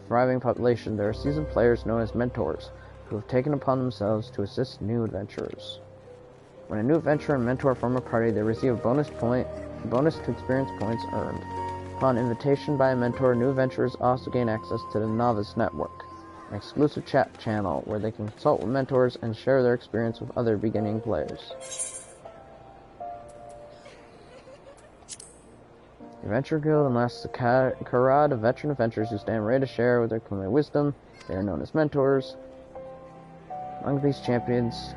thriving population, there are seasoned players known as mentors, who have taken upon themselves to assist new adventurers. When a new adventurer and mentor form a party, they receive a bonus to experience points earned. Upon invitation by a mentor, new adventurers also gain access to the Novice Network, an exclusive chat channel where they can consult with mentors and share their experience with other beginning players. The Adventure Guild unlocks the Karad of veteran adventurers who stand ready to share with their culinary wisdom. They are known as mentors. Among these champions,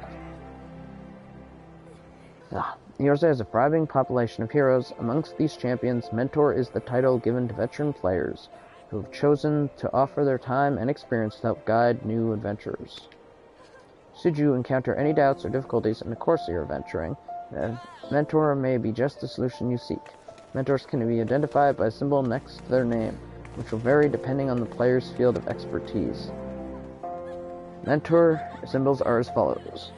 Eorzea has a thriving population of heroes. Amongst these champions, Mentor is the title given to veteran players who have chosen to offer their time and experience to help guide new adventurers. Should you encounter any doubts or difficulties in the course of your adventuring, a mentor may be just the solution you seek. Mentors can be identified by a symbol next to their name, which will vary depending on the player's field of expertise. Mentor symbols are as follows.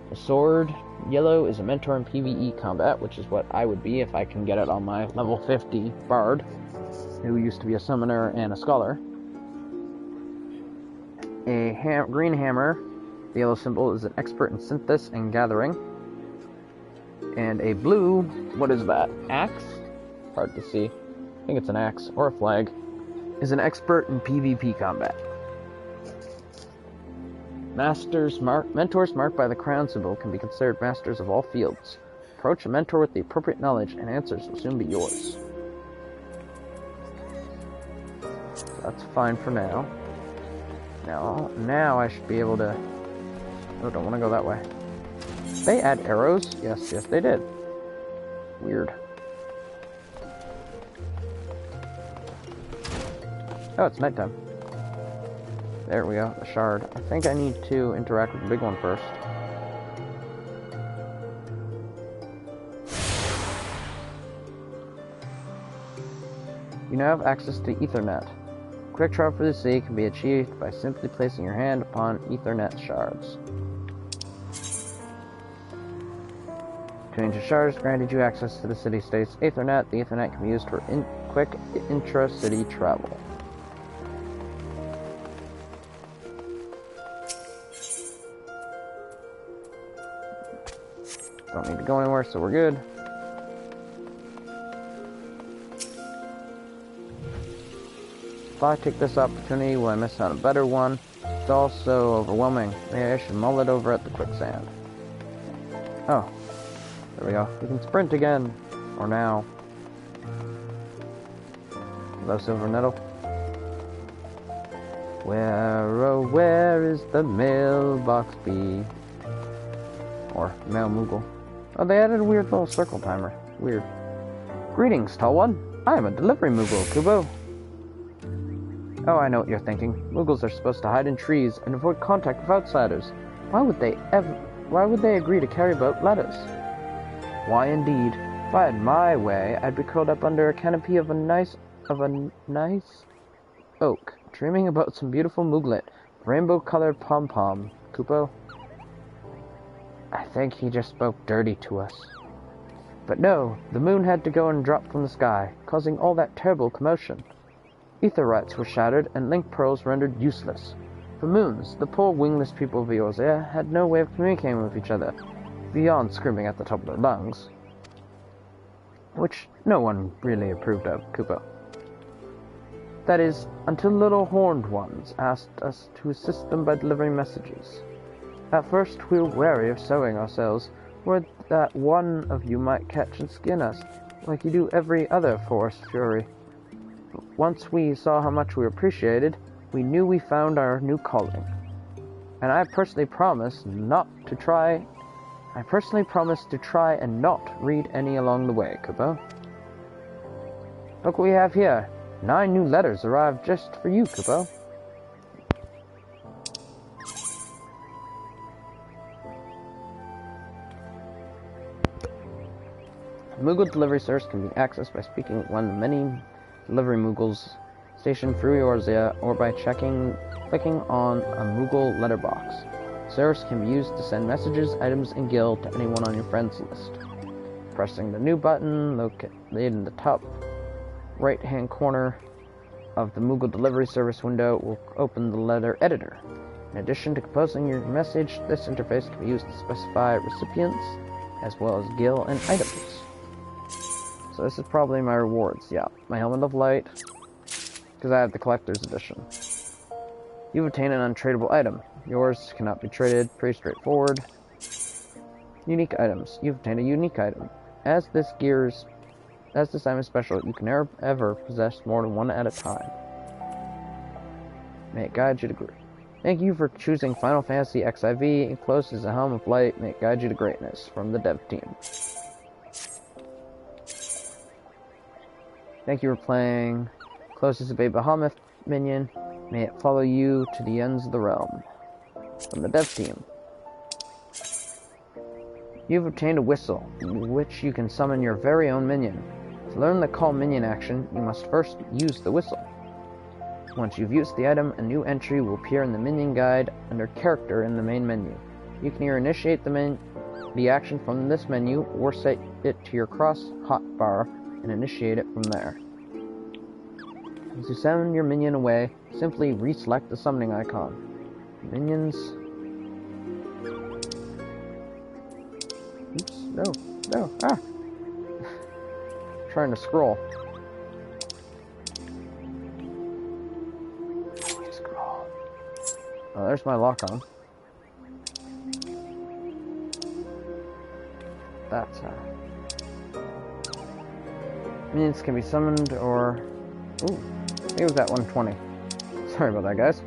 The sword yellow is a mentor in PvE combat, which is what I would be if I can get it on my level 50 bard, who used to be a summoner and a scholar. A green hammer, the yellow symbol, is an expert in synthesis and gathering. And a blue, what is that? Axe? Hard to see. I think it's an axe or a flag. Is an expert in PvP combat. Mentors marked by the crown symbol can be considered masters of all fields. Approach a mentor with the appropriate knowledge and answers will soon be yours. That's fine for now. Now I should be able to... Oh, don't want to go that way. They add arrows? Yes, they did. Weird. Oh, it's nighttime. There we go, the shard. I think I need to interact with the big one first. You now have access to Ethernet. Quick travel for the sea can be achieved by simply placing your hand upon Ethernet shards. To ancient shards granted you access to the city-state's Ethernet. The Ethernet can be used for quick intra-city travel. Don't need to go anywhere, so we're good. If I take this opportunity, will I miss out on a better one? It's all so overwhelming. Maybe I should mull it over at the quicksand. Oh. There we go. We can sprint again. Or now. Hello, Silver Nettle. Where, oh, where is the mailbox bee? Or Mail Moogle. Oh, they added a weird little circle timer. Weird. Greetings, tall one. I am a delivery Moogle, Kubo. Oh, I know what you're thinking. Moogles are supposed to hide in trees and avoid contact with outsiders. Why would they agree to carry about letters? Why indeed? If I had my way, I'd be curled up under a canopy of a nice oak, dreaming about some beautiful mooglet, rainbow-colored pom-pom, Kupo. I think he just spoke dirty to us. But no, the moon had to go and drop from the sky, causing all that terrible commotion. Ether rights were shattered and link pearls rendered useless. For moons, the poor wingless people of Eorzea had no way of communicating with each other, beyond screaming at the top of their lungs. Which no one really approved of, Kupo. That is, until little horned ones asked us to assist them by delivering messages. At first, we were wary of sowing ourselves, worried that one of you might catch and skin us, like you do every other forest fury. But once we saw how much we were appreciated, we knew we found our new calling. And I personally promised to try and not read any along the way, Kupo. Look what we have here. 9 new letters arrived just for you, Kupo. Moogle delivery service can be accessed by speaking with one of the many delivery Moogles stationed through Eorzea or by clicking on a Moogle letterbox. Service can be used to send messages, items, and gil to anyone on your friends list. Pressing the new button located in the top right-hand corner of the Moogle delivery service window will open the letter editor. In addition to composing your message, this interface can be used to specify recipients, as well as gil and items. So this is probably my rewards. Yeah, my Helmet of Light, because I have the Collector's Edition. You've obtained an untradeable item. Yours cannot be traded. Pretty straightforward. Unique items. You've obtained a unique item. As this item is special, you can never ever possess more than one at a time. May it guide you to greatness. Thank you for choosing Final Fantasy XIV. Enclosed is a Helm of Light. May it guide you to greatness. From the dev team. Thank you for playing. Close is a Baby Behemoth minion. May it follow you to the ends of the realm. From the dev team. You've obtained a whistle, which you can summon your very own minion. To learn the call minion action, you must first use the whistle. Once you've used the item, a new entry will appear in the minion guide under character in the main menu. You can either initiate the action from this menu or set it to your cross hotbar and initiate it from there. As you summon your minion away, simply reselect the summoning icon. Minions. Oops, no, trying to scroll. Scroll. Oh, there's my lock-on. That's minions can be summoned or... Ooh, I think it was at 120. Sorry about that, guys.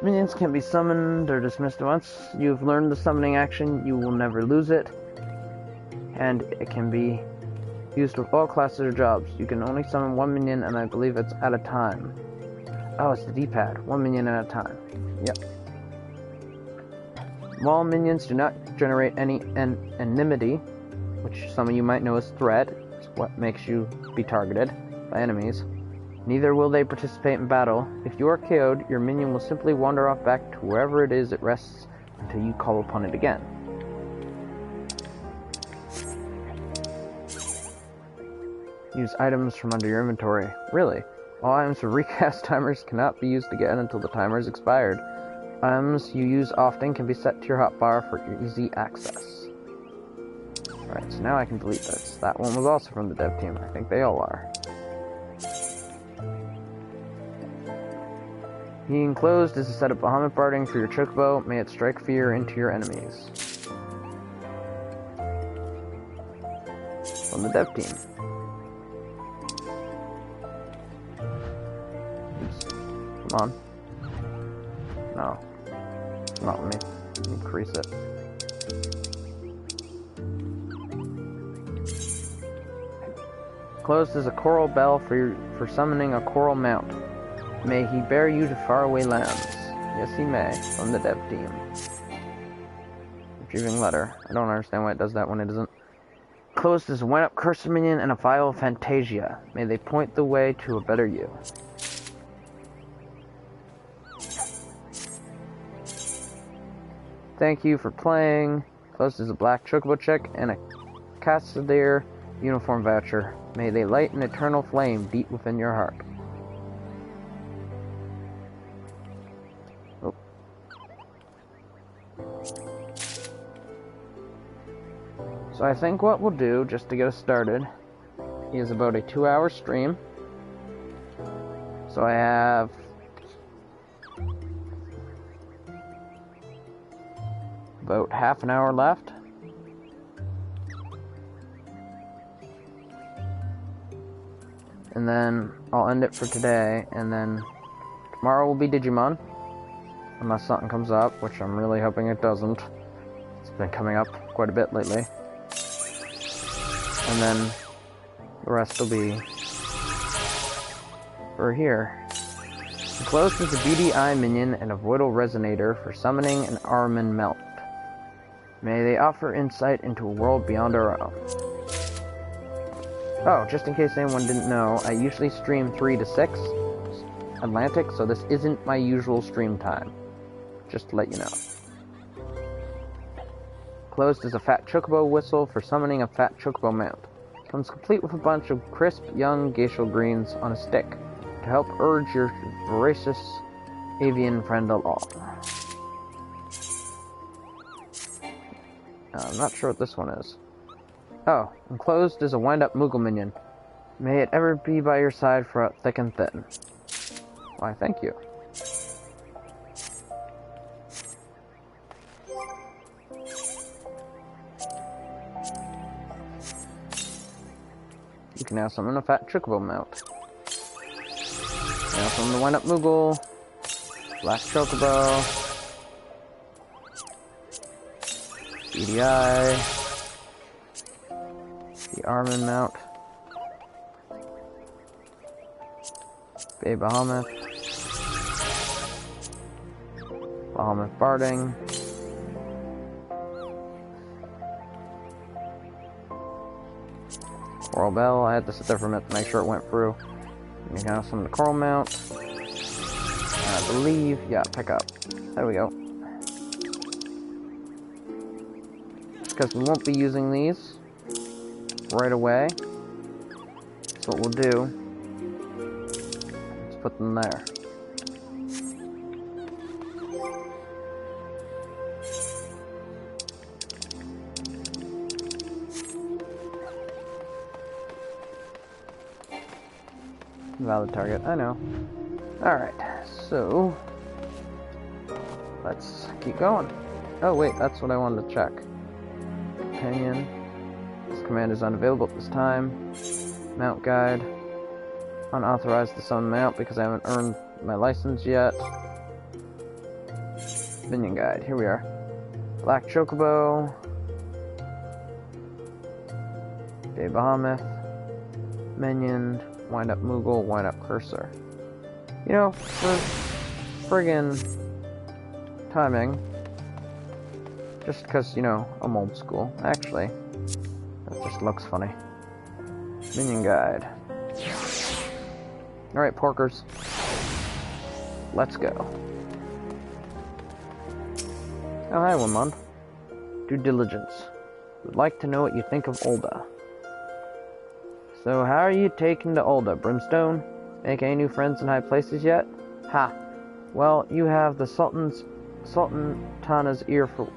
Minions can be summoned or dismissed once. You've learned the summoning action, you will never lose it. And it can be used with all classes or jobs. You can only summon one minion, and I believe it's at a time. Oh, it's the D-pad. One minion at a time. Yep. While minions do not generate any enmity, which some of you might know as threat, is what makes you be targeted by enemies, neither will they participate in battle. If you are KO'd, your minion will simply wander off back to wherever it is it rests until you call upon it again. Use items from under your inventory. Really? All items for recast timers cannot be used again until the timer is expired. Items you use often can be set to your hotbar for easy access. Alright, so now I can delete this. That one was also from the dev team. I think they all are. The enclosed is a set of Bahamut barding for your chocobo. May it strike fear into your enemies. From the dev team. Oops. Come on. No. Not let me increase it. Closed is a coral bell for summoning a coral mount. May he bear you to faraway lands. Yes, he may. From the dev team. Retrieving letter. I don't understand why it does that when it doesn't. Closed is a went-up cursor minion and a vial of Fantasia. May they point the way to a better you. Thank you for playing. Closed is a black chocobo chick and a Cassadir uniform voucher. May they light an eternal flame deep within your heart. Oh. So I think what we'll do, just to get us started, is about a 2-hour stream. So I have about half an hour left. And then I'll end it for today, and then tomorrow will be Digimon. Unless something comes up, which I'm really hoping it doesn't. It's been coming up quite a bit lately. And then the rest will be for here. Enclosed is a BDI minion and a Voidal Resonator for summoning an Armin Melt. May they offer insight into a world beyond our own. Oh, just in case anyone didn't know, I usually stream 3 to 6 Atlantic, so this isn't my usual stream time. Just to let you know. Closed is a Fat Chocobo whistle for summoning a Fat Chocobo mount. Comes complete with a bunch of crisp, young glacial greens on a stick to help urge your voracious avian friend along. I'm not sure what this one is. Oh, enclosed is a wind-up Moogle minion. May it ever be by your side throughout thick and thin. Why, thank you. You can now summon a fat Chocobo mount. Now summon the wind-up Moogle, Black Chocobo, BDI, the Armin mount, Bay Bahamut, Bahamut Barding, Coral Bell. I had to sit there for a minute to make sure it went through. You can now summon the Coral mount. And I believe, yeah, pick up. There we go. Because we won't be using these right away. So what we'll do is put them there. Valid target, I know. Alright, so let's keep going. Oh wait, that's what I wanted to check. Companion. This command is unavailable at this time. Mount guide. Unauthorized to summon mount because I haven't earned my license yet. Minion guide, here we are. Black Chocobo. Bay Bahamut. Minion. Wind-up Moogle, wind-up Cursor. You know, for friggin' timing, just because, you know, I'm old school. Actually, that just looks funny. Minion guide. Alright, porkers. Let's go. Oh, hi, Wimond. Due diligence. Would like to know what you think of Ul'dah. So, how are you taking to Ul'dah, Brimstone? Make any new friends in high places yet? Ha! Well, you have the Sultan Tana's ear for...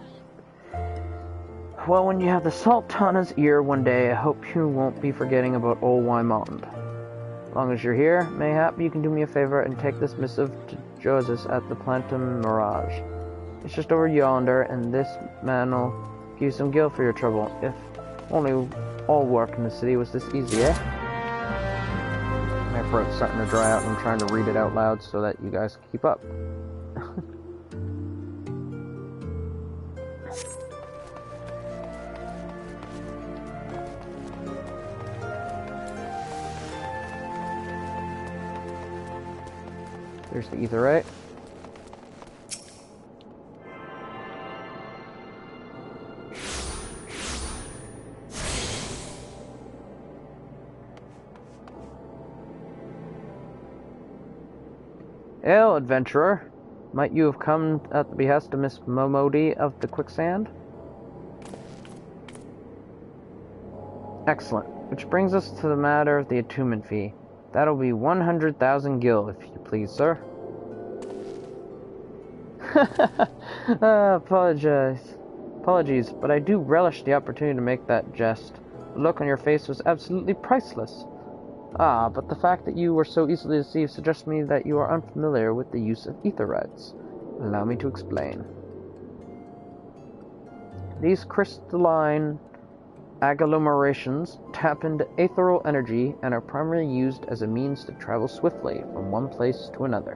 Well, when you have the Sultana's ear one day, I hope you won't be forgetting about old Wymond. As long as you're here, mayhap you can do me a favor and take this missive to Joseph at the Plantum Mirage. It's just over yonder, and this man'll give you some gil for your trouble. If only all work in the city was this easy, eh? My throat's starting to dry out and I'm trying to read it out loud so that you guys can keep up. There's the Aetheryte. Hail, adventurer. Might you have come at the behest of Miss Momodi of the Quicksand? Excellent. Which brings us to the matter of the attunement fee. That'll be 100,000 gil, if you please, sir. Apologies, but I do relish the opportunity to make that jest. The look on your face was absolutely priceless. Ah, but the fact that you were so easily deceived suggests to me that you are unfamiliar with the use of Aetherytes. Allow me to explain. These crystalline agglomerations tap into ethereal energy and are primarily used as a means to travel swiftly from one place to another.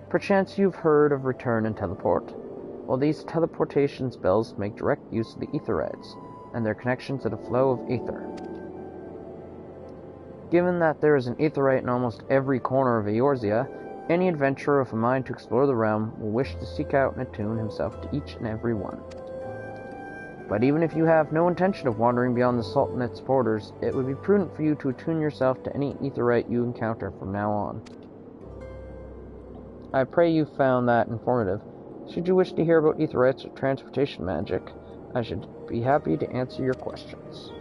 Perchance you've heard of Return and Teleport. Well, these teleportation spells make direct use of the Aetherytes and their connection to the flow of Aether. Given that there is an Aetheryte in almost every corner of Eorzea, any adventurer with a mind to explore the realm will wish to seek out and attune himself to each and every one. But even if you have no intention of wandering beyond the Sultanate's borders, it would be prudent for you to attune yourself to any Aetheryte you encounter from now on. I pray you found that informative. Should you wish to hear about Aetherytes or transportation magic, I should be happy to answer your questions.